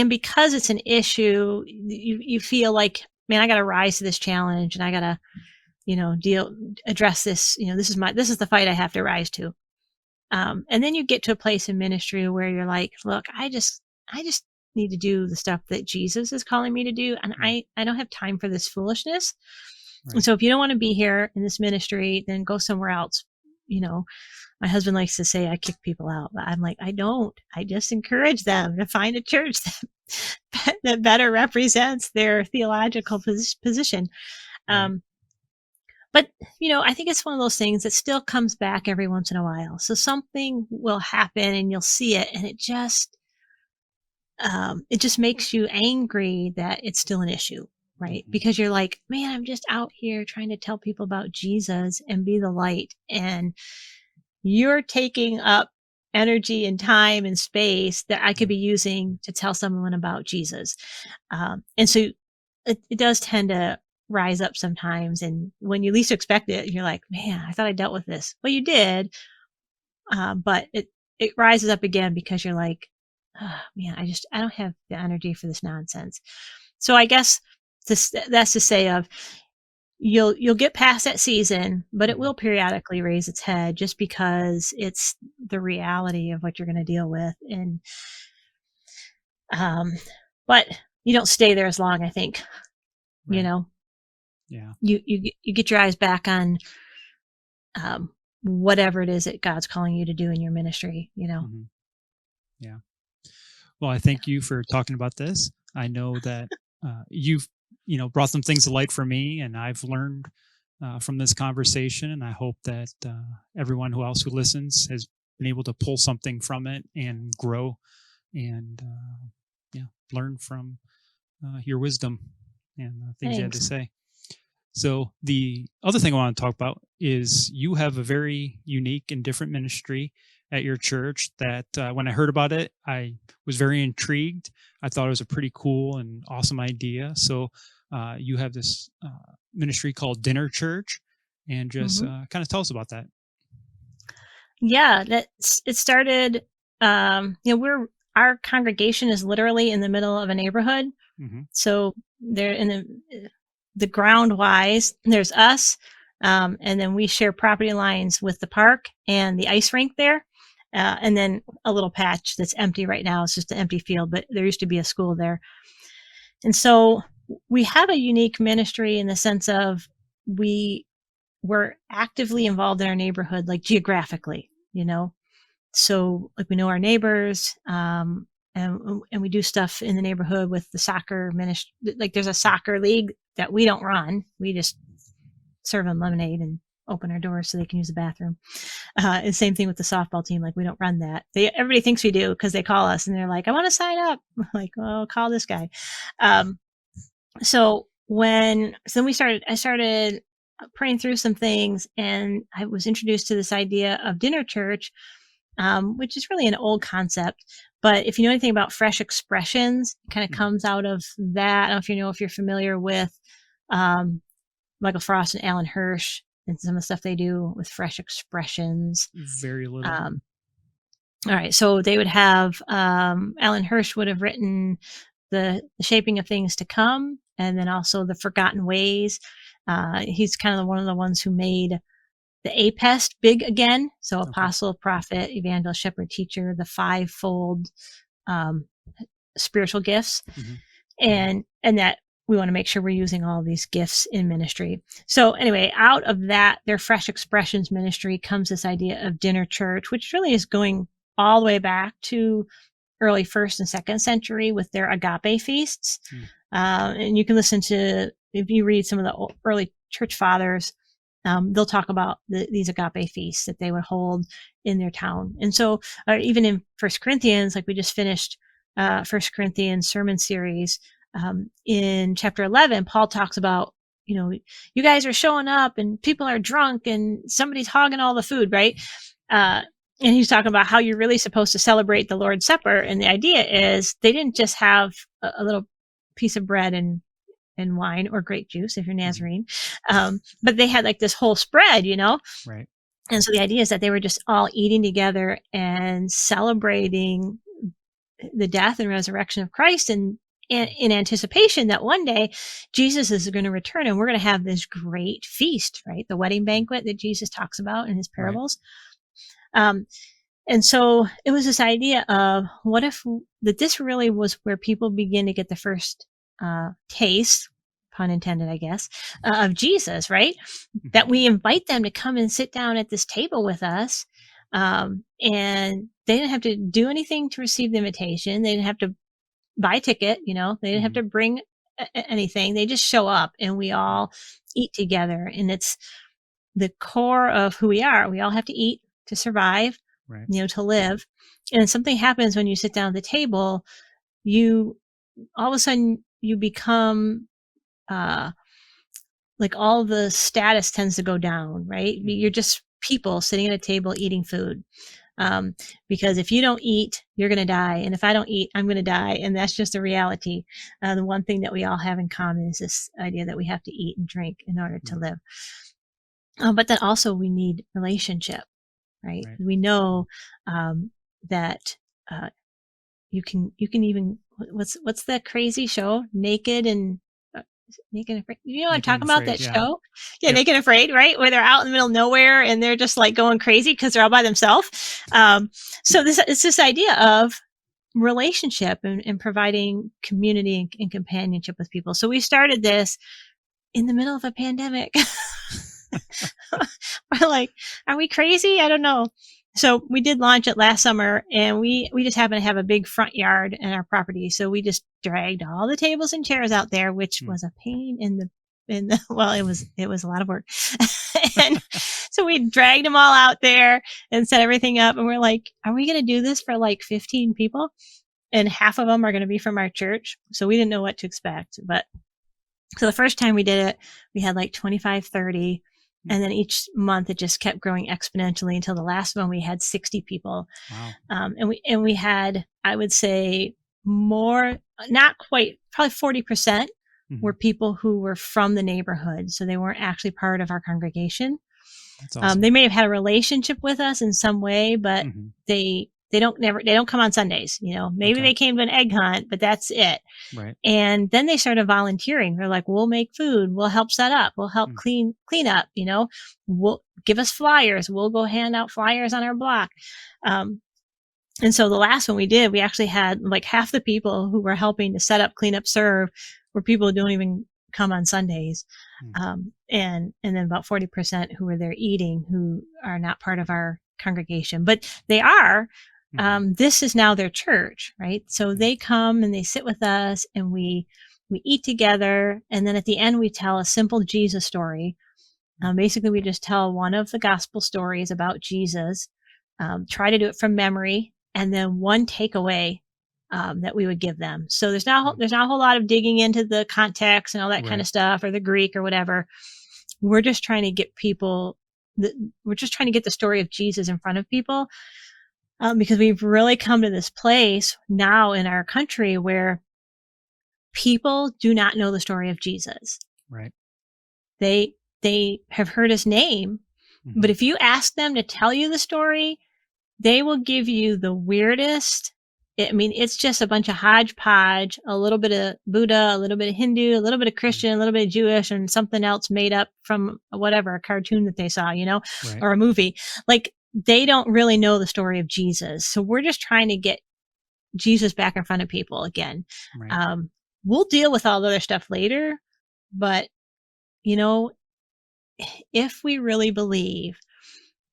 because it's an issue, you feel like, man, I got to rise to this challenge, and I got to, address this. This is the fight I have to rise to. And then you get to a place in ministry where you're like, look, I just need to do the stuff that Jesus is calling me to do. And I don't have time for this foolishness. Right. And so if you don't want to be here in this ministry, then go somewhere else. My husband likes to say I kick people out, but I'm like, I don't. I just encourage them to find a church that better represents their theological position. Right. But, I think it's one of those things that still comes back every once in a while. So something will happen and you'll see it, and it just makes you angry that it's still an issue, right? Mm-hmm. Because you're like, man, I'm just out here trying to tell people about Jesus and be the light. And you're taking up energy and time and space that I could be using to tell someone about Jesus. And so it does tend to rise up sometimes. And when you least expect it, you're like, man, I thought I dealt with this. Well, you did. But it rises up again because you're like, oh, man, I don't have the energy for this nonsense. So I guess that's to say of, you'll get past that season, but it will periodically raise its head just because it's the reality of what you're going to deal with. And, but you don't stay there as long, I think, right. Yeah. You get your eyes back on, whatever it is that God's calling you to do in your ministry, Mm-hmm. Yeah. Well, I thank you for talking about this. I know that you've brought some things to light for me, and I've learned from this conversation, and I hope that everyone who listens has been able to pull something from it and grow and learn from your wisdom and things you had to say. So the other thing I want to talk about is you have a very unique and different ministry at your church that when I heard about it, I was very intrigued. I thought it was a pretty cool and awesome idea. So you have this ministry called Dinner Church, and just kind of tell us about that. Yeah, it started, our congregation is literally in the middle of a neighborhood. Mm-hmm. So they're in the ground wise, there's us, and then we share property lines with the park and the ice rink there. And then a little patch that's empty right now. It's just an empty field, but there used to be a school there. And so we have a unique ministry in the sense of we're actively involved in our neighborhood, like geographically, so like we know our neighbors, and we do stuff in the neighborhood with the soccer ministry. Like there's a soccer league that we don't run. We just serve them lemonade and open our doors so they can use the bathroom. And same thing with the softball team. Like we don't run that. Everybody thinks we do because they call us and they're like, I want to sign up. I'm like, well, call this guy. So I started praying through some things, and I was introduced to this idea of Dinner Church, which is really an old concept. But if you know anything about fresh expressions, it kind of comes out of that. I don't know if you're familiar with Michael Frost and Alan Hirsch and some of the stuff they do with fresh expressions. Very little. All right. So they would have, Alan Hirsch would have written the Shaping of Things to Come, and then also The Forgotten Ways. He's kind of one of the ones who made the APEST big again. So apostle, prophet, evangelist, shepherd, teacher, the fivefold spiritual gifts. And that we want to make sure we're using all these gifts in ministry. So anyway, out of that, their Fresh Expressions ministry comes this idea of Dinner Church, which really is going all the way back to early 1st and 2nd century with their agape feasts. And you can listen to, if you read some of the early church fathers, they'll talk about these agape feasts that they would hold in their town. And so even in 1 Corinthians, like we just finished 1 Corinthians sermon series, in chapter 11, Paul talks about, you guys are showing up and people are drunk and somebody's hogging all the food, right? And he's talking about how you're really supposed to celebrate the Lord's Supper. And the idea is they didn't just have a little piece of bread and wine or grape juice if you're Nazarene. But they had like this whole spread, Right. And so the idea is that they were just all eating together and celebrating the death and resurrection of Christ, and in anticipation that one day Jesus is going to return and we're going to have this great feast, right? The wedding banquet that Jesus talks about in his parables. Right. And so it was this idea of what if that this really was where people begin to get the first taste, pun intended, I guess, of Jesus, right? That we invite them to come and sit down at this table with us. And they didn't have to do anything to receive the invitation. They didn't have to buy a ticket, they didn't have to bring anything. They just show up and we all eat together. And it's the core of who we are. We all have to eat to survive, right. To live. And something happens when you sit down at the table, all of a sudden you become, like all the status tends to go down, right? You're just people sitting at a table eating food. Because if you don't eat, you're going to die. And if I don't eat, I'm going to die. And that's just a reality. The one thing that we all have in common is this idea that we have to eat and drink in order to live. But then also we need relationship, right? We know that you can even, what's that crazy show? Naked and Afraid. I'm talking about that show? Yeah, Naked and Afraid, right? Where they're out in the middle of nowhere and they're just like going crazy because they're all by themselves. So it's this idea of relationship and providing community and companionship with people. So we started this in the middle of a pandemic. We're like, are we crazy? I don't know. So we did launch it last summer, and we just happen to have a big front yard in our property. So we just dragged all the tables and chairs out there, which was a pain in the well, it was a lot of work. And so we dragged them all out there and set everything up. And we're like, are we going to do this for like 15 people? And half of them are going to be from our church. So we didn't know what to expect. But so the first time we did it, we had like 25, 30. And then each month it just kept growing exponentially until the last one we had 60 people. Wow. And we had, I would say, more, not quite, probably 40% were people who were from the neighborhood. So they weren't actually part of our congregation. That's awesome. They may have had a relationship with us in some way, but they don't come on Sundays. Maybe they came to an egg hunt, but that's it. Right. And then they started volunteering. They're like, we'll make food. We'll help set up. We'll help clean up, we'll give us flyers. We'll go hand out flyers on our block. And so the last one we did, we actually had like half the people who were helping to set up, clean up, serve were people who don't even come on Sundays. And then about 40% who were there eating, who are not part of our congregation, but they are. This is now their church, right? So they come and they sit with us and we eat together. And then at the end, we tell a simple Jesus story. Basically, we just tell one of the gospel stories about Jesus, try to do it from memory, and then one takeaway that we would give them. So there's not a whole lot of digging into the context and all that kind of stuff, or the Greek or whatever. We're just trying to get the story of Jesus in front of people. Because we've really come to this place now in our country where people do not know the story of Jesus. Right. They have heard his name, but if you ask them to tell you the story, they will give you the weirdest. It's just a bunch of hodgepodge, a little bit of Buddha, a little bit of Hindu, a little bit of Christian, a little bit of Jewish, and something else made up from whatever, a cartoon that they saw, right. Or a movie. Like, they don't really know the story of Jesus. So we're just trying to get Jesus back in front of people again. Right. We'll deal with all the other stuff later, but if we really believe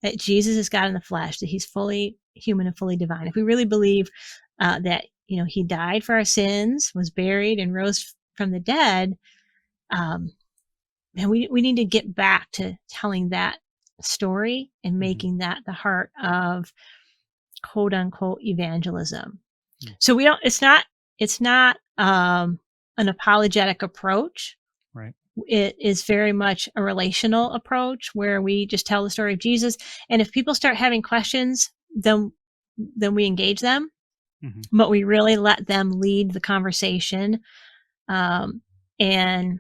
that Jesus is God in the flesh, that he's fully human and fully divine, if we really believe that, he died for our sins, was buried, and rose from the dead, and we need to get back to telling that story and making that the heart of quote unquote evangelism. So it's not an apologetic approach. Right. It is very much a relational approach where we just tell the story of Jesus. And if people start having questions, then we engage them, but we really let them lead the conversation, and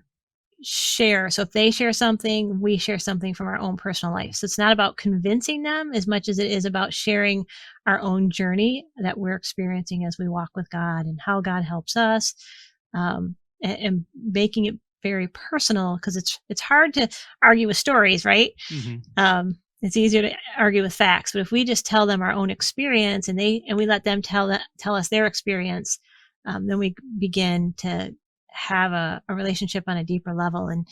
share. So if they share something, we share something from our own personal life. So it's not about convincing them as much as it is about sharing our own journey that we're experiencing as we walk with God and how God helps us, and making it very personal, because it's hard to argue with stories, right? It's easier to argue with facts, but if we just tell them our own experience and we let them tell us their experience, then we begin to have a relationship on a deeper level. And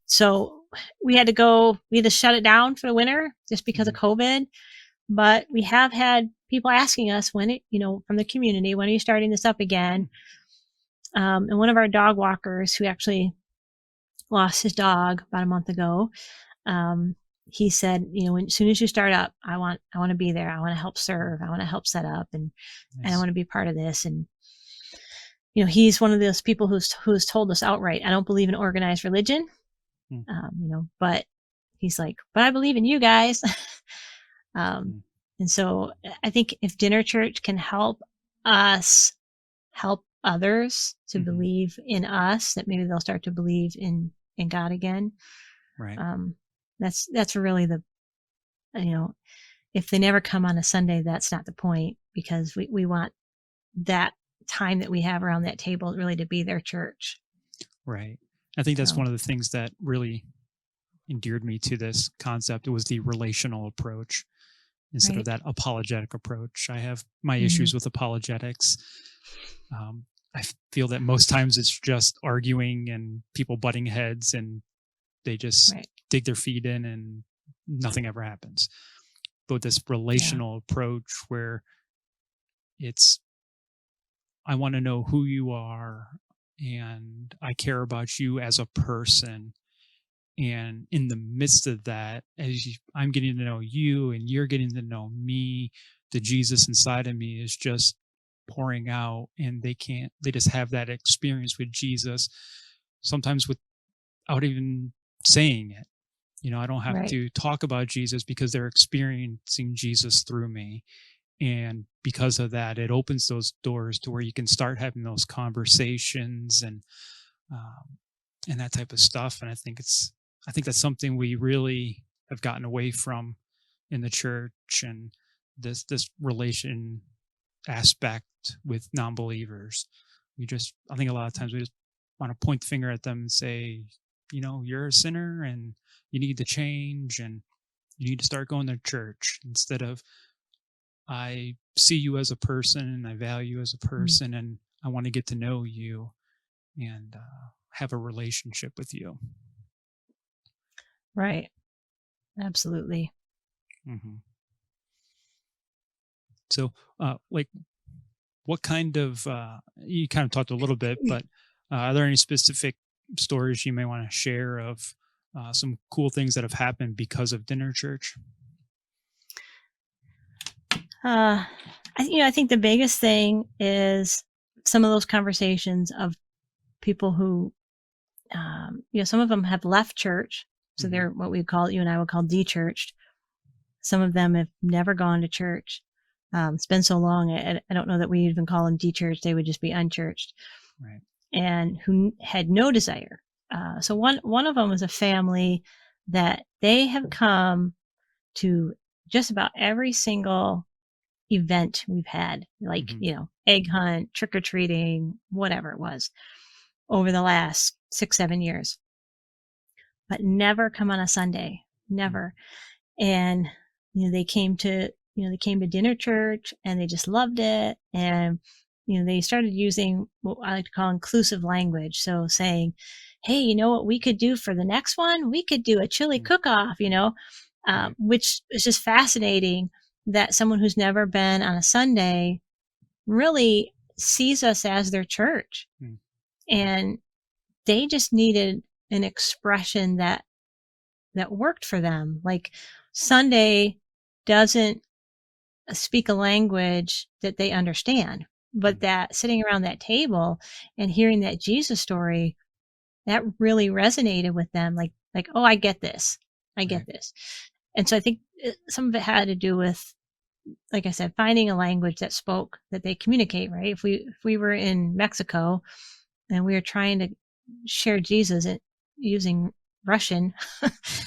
so we had to shut it down for the winter just because of COVID. But we have had people asking us from the community, when are you starting this up again? And one of our dog walkers, who actually lost his dog about a month ago, he said, as soon as you start up, I want to be there. I want to help serve. I want to help set up, and I want to be part of this. And he's one of those people who's told us outright, I don't believe in organized religion. But he's like, but I believe in you guys. And so I think if dinner church can help us help others to believe in us, that maybe they'll start to believe in God again. Right. That's really if they never come on a Sunday, that's not the point, because we want that time that we have around that table really to be their church. Right. I think that's one of the things that really endeared me to this concept. It was the relational approach instead of that apologetic approach. I have my issues with apologetics. I feel that most times it's just arguing and people butting heads, and they just dig their feet in and nothing ever happens. But this relational approach where it's, I want to know who you are, and I care about you as a person. And in the midst of that, I'm getting to know you and you're getting to know me, the Jesus inside of me is just pouring out, and they just have that experience with Jesus, sometimes without even saying it. I don't have to talk about Jesus, because they're experiencing Jesus through me. And because of that, it opens those doors to where you can start having those conversations and that type of stuff. And I think that's something we really have gotten away from in the church, and this relation aspect with non-believers. I think a lot of times we just want to point the finger at them and say, you're a sinner and you need to change and you need to start going to church, instead of, I see you as a person and I value you as a person, and I want to get to know you and have a relationship with you. Right. Absolutely. So, what kind of, you kind of talked a little bit, but are there any specific stories you may want to share of some cool things that have happened because of dinner church? I think the biggest thing is some of those conversations of people who, some of them have left church. So they're what you and I would call de-churched. Some of them have never gone to church. It's been so long, I don't know that we even call them de-churched. They would just be unchurched. Right. And who had no desire. So one of them was a family that they have come to just about every single event we've had, like, egg hunt, trick-or-treating, whatever it was, over the last 6-7 years, but never come on a Sunday, never. And, they came to dinner church and they just loved it. And, they started using what I like to call inclusive language. So saying, hey, you know what we could do for the next one? We could do a chili cook-off, Right. which is just fascinating that someone who's never been on a Sunday really sees us as their church. Mm. And they just needed an expression that worked for them. Like Sunday doesn't speak a language that they understand, but Mm. that sitting around that table and hearing that Jesus story, that really resonated with them. Like, oh, I get this. I get Right. this. And so I think some of it had to do with, like I said, finding a language that spoke, that they communicate, right? If we were in Mexico and we were trying to share Jesus using Russian,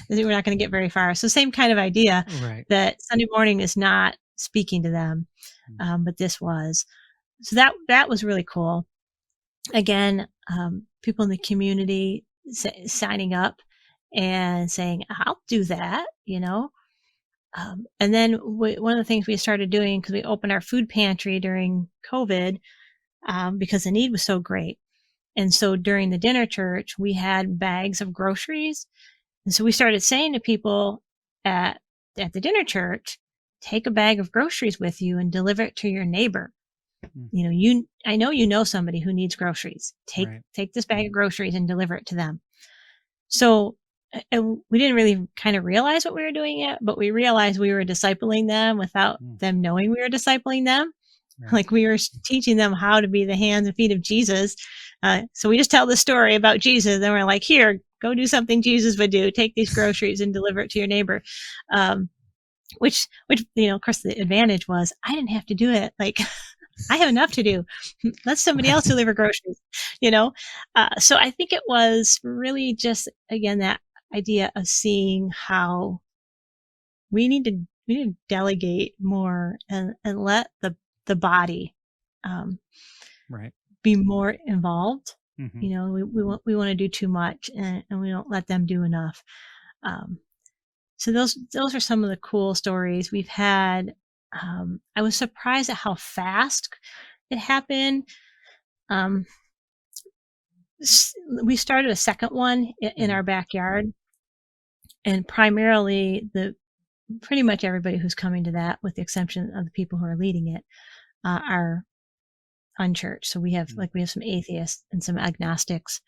we're not going to get very far. So same kind of idea, Right. that Sunday morning is not speaking to them, Mm. but this was. So that was really cool. Again, people in the community signing up and saying, "I'll do that," you know. And then one of the things we started doing, because we opened our food pantry during COVID, because the need was so great. And so during the dinner church, we had bags of groceries. And so we started saying to people at, at the dinner church, take a bag of groceries with you and deliver it to your neighbor. Mm. I know you know somebody who needs groceries. Right. Take this bag of groceries and deliver it to them. So, and we didn't really kind of realize what we were doing yet, but we realized we were discipling them without Mm. them knowing we were discipling them. Right. Like we were teaching them how to be the hands and feet of Jesus. So we just tell the story about Jesus, and we're like, here, go do something Jesus would do. Take these groceries and deliver it to your neighbor. Which, of course, the advantage was I didn't have to do it. Like I have enough to do. Let somebody else Right. deliver groceries, you know? So I think it was really just, again, that idea of seeing how we need to delegate more and let the body, um, Right. be more involved. Mm-hmm. You know, we want to do too much, and we don't let them do enough. Um, so those are some of the cool stories we've had. I was surprised at how fast it happened. Um, we started a second one in Mm. our backyard, and primarily the pretty much everybody who's coming to that, with the exception of the people who are leading it, are unchurched. So Mm. we have some atheists and some agnostics.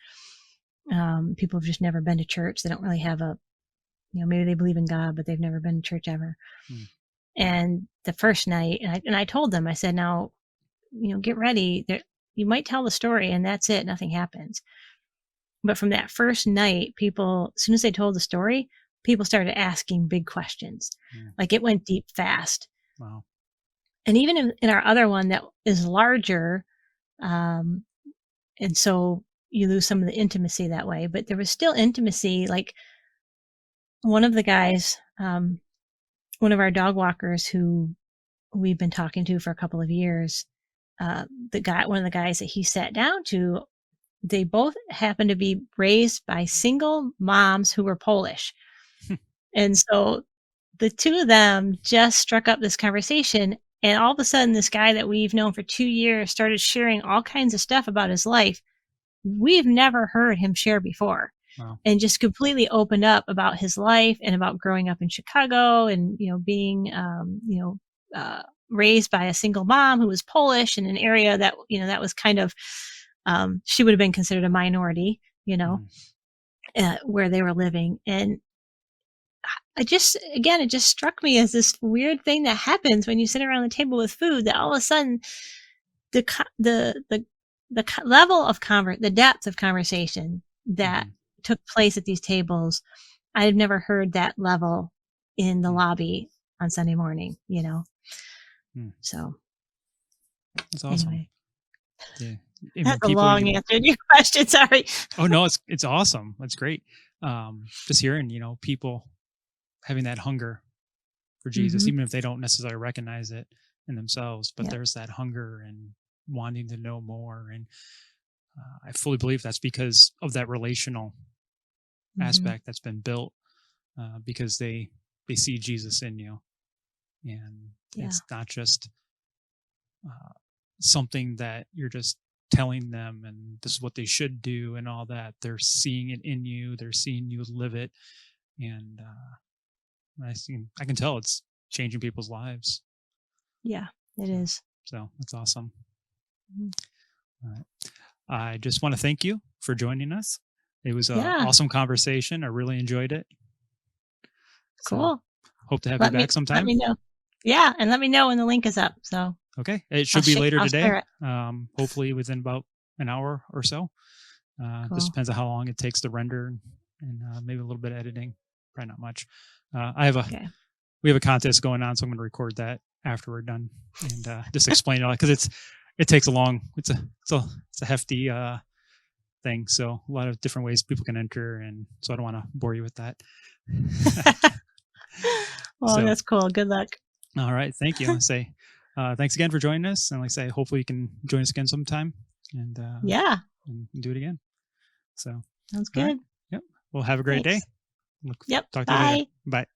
People have just never been to church. They don't really have maybe they believe in God, but they've never been to church ever. Mm. And the first night, and I told them, I said, now, get ready. You might tell the story and that's it. Nothing happens. But from that first night, people, as soon as they told the story, people started asking big questions. Mm. Like it went deep fast. Wow. And even in our other one that is larger, um, and so you lose some of the intimacy that way, but there was still intimacy. Like one of the guys, one of our dog walkers who we've been talking to for a couple of years, one of the guys that he sat down to, they both happened to be raised by single moms who were Polish. And so the two of them just struck up this conversation. And all of a sudden, this guy that we've known for 2 years started sharing all kinds of stuff about his life we've never heard him share before, Wow. and just completely opened up about his life and about growing up in Chicago, and being raised by a single mom who was Polish in an area that that was kind of, she would have been considered a minority, Mm. where they were living. And it just struck me as this weird thing that happens when you sit around the table with food, that all of a sudden the level of the depth of conversation that Mm-hmm. took place at these tables, I've never heard that level in the Mm. lobby on Sunday morning, Mm. So That's awesome. anyway, Yeah. I that's mean, a people long even. answer to your question. Sorry. Oh no, it's awesome. That's great. Just hearing, people having that hunger for Jesus, Hmm. even if they don't necessarily recognize it in themselves, but Yeah. there's that hunger and wanting to know more. And I fully believe that's because of that relational Hmm. aspect that's been built, because they see Jesus in you, and Yeah. it's not just uh, something that you're just telling them and this is what they should do and all that. They're seeing it in you. They're seeing you live it, and I can tell it's changing people's lives. Yeah, it is. So that's awesome. Mhm. All right. I just want to thank you for joining us. It was an Yeah, awesome conversation. I really enjoyed it. So cool. hope to have you Let back let sometime. me know. Yeah, and let me know when the link is up. So Okay. It should be later I'll today. share it. Hopefully within about an hour or so. Just Cool. depends on how long it takes to render and maybe a little bit of editing. Probably not much. Okay. We have a contest going on, so I'm going to record that after we're done and just explain it all because it takes a long. It's a hefty thing. So a lot of different ways people can enter, and so I don't want to bore you with that. Well, So that's cool. Good luck. all right, thank you. I say thanks again for joining us, and like I say, hopefully you can join us again sometime and Yeah, do it again. So sounds all right, good. yep. Well, have a great day. Thanks. Yep. Talk to you later. Bye. Bye.